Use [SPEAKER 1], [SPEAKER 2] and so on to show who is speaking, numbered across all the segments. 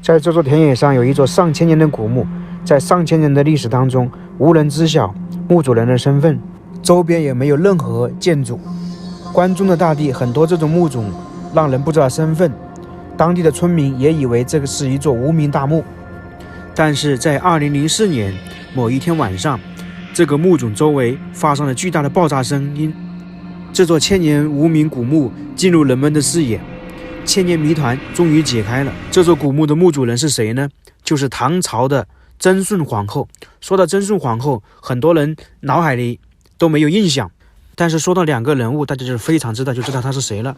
[SPEAKER 1] 在这座田野上有一座上千年的古墓，在上千年的历史当中，无人知晓墓主人的身份，周边也没有任何建筑。关中的大地很多这种墓种让人不知道身份，当地的村民也以为这个是一座无名大墓。但是在2004年某一天晚上，这个墓种周围发生了巨大的爆炸声音，这座千年无名古墓进入人们的视野，千年谜团终于解开了。这座古墓的墓主人是谁呢？就是唐朝的贞顺皇后。说到贞顺皇后，很多人脑海里都没有印象，但是说到两个人物，大家就非常知道她是谁了。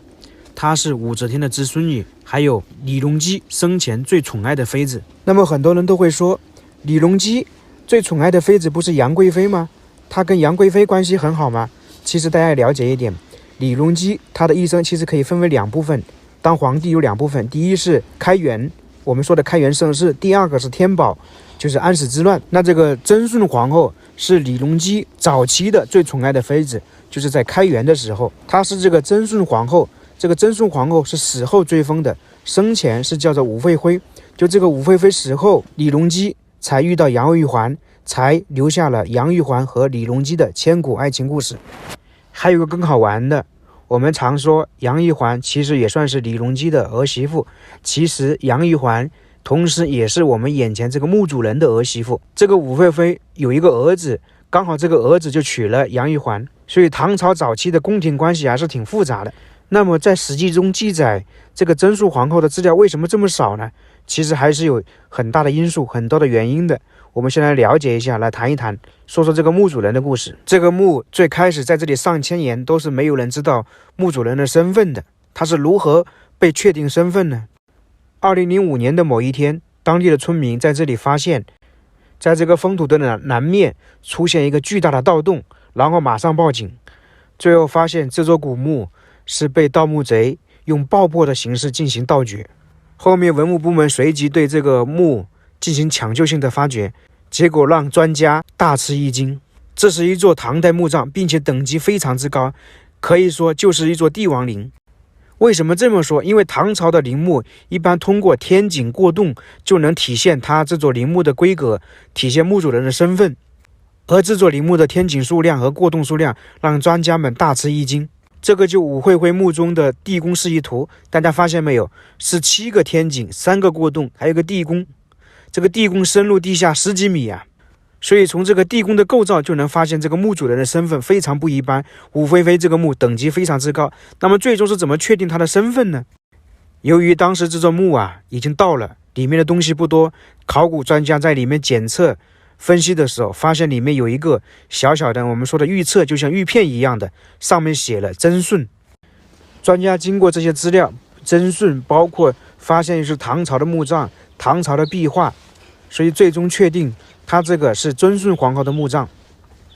[SPEAKER 1] 她是武则天的侄孙女，还有李隆基生前最宠爱的妃子。那么很多人都会说，李隆基最宠爱的妃子不是杨贵妃吗？她跟杨贵妃关系很好吗？其实大家要了解一点，李隆基他的一生其实可以分为两部分。当皇帝有两部分，第一是开元，我们说的开元盛世；第二个是天宝，就是安史之乱。那这个贞顺皇后是李隆基早期的最宠爱的妃子，就是在开元的时候，她是这个贞顺皇后。这个贞顺皇后是死后追封的，生前是叫做武惠妃。就这个武惠妃死后，李隆基才遇到杨玉环，才留下了杨玉环和李隆基的千古爱情故事。还有个更好玩的，我们常说杨玉环其实也算是李隆基的儿媳妇，其实杨玉环同时也是我们眼前这个墓主人的儿媳妇。这个武惠妃有一个儿子，刚好这个儿子就娶了杨玉环，所以唐朝早期的宫廷关系还是挺复杂的。那么在史记中记载这个贞顺皇后的资料为什么这么少呢？其实还是有很大的因素，很多的原因的。我们先来了解一下，来谈一谈，说说这个墓主人的故事。这个墓最开始在这里上千年都是没有人知道墓主人的身份的，他是如何被确定身份呢？2005年的某一天，当地的村民在这里发现，在这个封土的南面出现一个巨大的盗洞，然后马上报警，最后发现这座古墓是被盗墓贼用爆破的形式进行盗掘。后面文物部门随即对这个墓进行抢救性的发掘，结果让专家大吃一惊。这是一座唐代墓葬，并且等级非常之高，可以说就是一座帝王陵。为什么这么说？因为唐朝的陵墓一般通过天井过洞就能体现它这座陵墓的规格，体现墓主人的身份。而这座陵墓的天井数量和过洞数量让专家们大吃一惊。这个就武惠妃墓中的地宫示意图，大家发现没有？是7个天井，3个过洞，还有个地宫。这个地宫深入地下10几米啊！所以从这个地宫的构造就能发现这个墓主人的身份非常不一般。武惠妃这个墓等级非常之高。那么最终是怎么确定他的身份呢？由于当时这座墓已经到了，里面的东西不多，考古专家在里面检测分析的时候，发现里面有一个小小的我们说的玉册，就像玉片一样的，上面写了贞顺。专家经过这些资料，贞顺包括发现是唐朝的墓葬、唐朝的壁画，所以最终确定它这个是贞顺皇后的墓葬。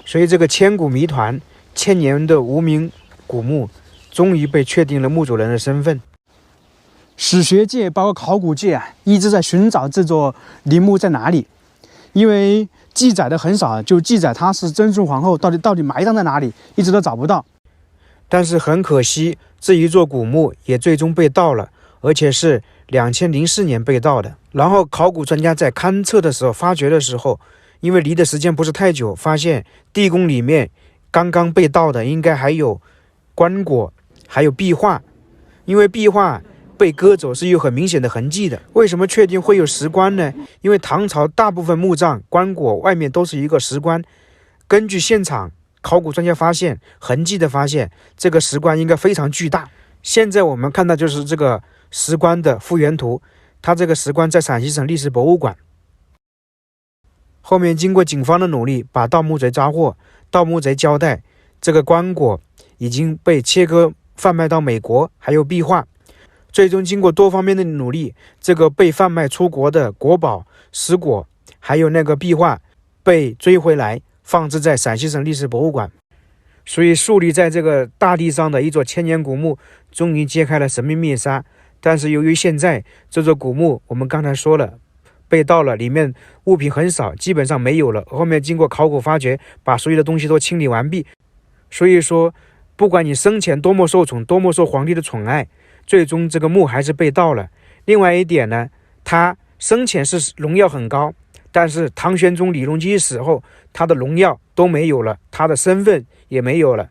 [SPEAKER 1] 所以这个千古谜团、千年的无名古墓终于被确定了墓主人的身份。
[SPEAKER 2] 史学界包括考古界一直在寻找这座陵墓在哪里，因为记载的很少，就记载她是贞顺皇后，到底埋葬在哪里，一直都找不到。
[SPEAKER 1] 但是很可惜，这一座古墓也最终被盗了，而且是2004年被盗的。然后考古专家在勘测的时候、发掘的时候，因为离的时间不是太久，发现地宫里面刚刚被盗的应该还有棺椁，还有壁画。因为壁画被割走是有很明显的痕迹的。为什么确定会有石棺呢？因为唐朝大部分墓葬棺椁外面都是一个石棺，根据现场考古专家发现痕迹的发现，这个石棺应该非常巨大。现在我们看到就是这个石棺的复原图，它这个石棺在陕西省历史博物馆。后面经过警方的努力，把盗墓贼抓获。盗墓贼交代，这个棺椁已经被切割贩卖到美国，还有壁画。最终经过多方面的努力，这个被贩卖出国的国宝、石椁还有那个壁画被追回来，放置在陕西省历史博物馆。所以树立在这个大地上的一座千年古墓终于揭开了神秘面纱。但是由于现在这座古墓我们刚才说了被盗了，里面物品很少，基本上没有了。后面经过考古发掘，把所有的东西都清理完毕。所以说不管你生前多么受宠，多么受皇帝的宠爱，最终这个墓还是被盗了。另外一点呢，它生前是荣耀很高，但是唐玄宗李隆基死后，他的荣耀都没有了，他的身份也没有了。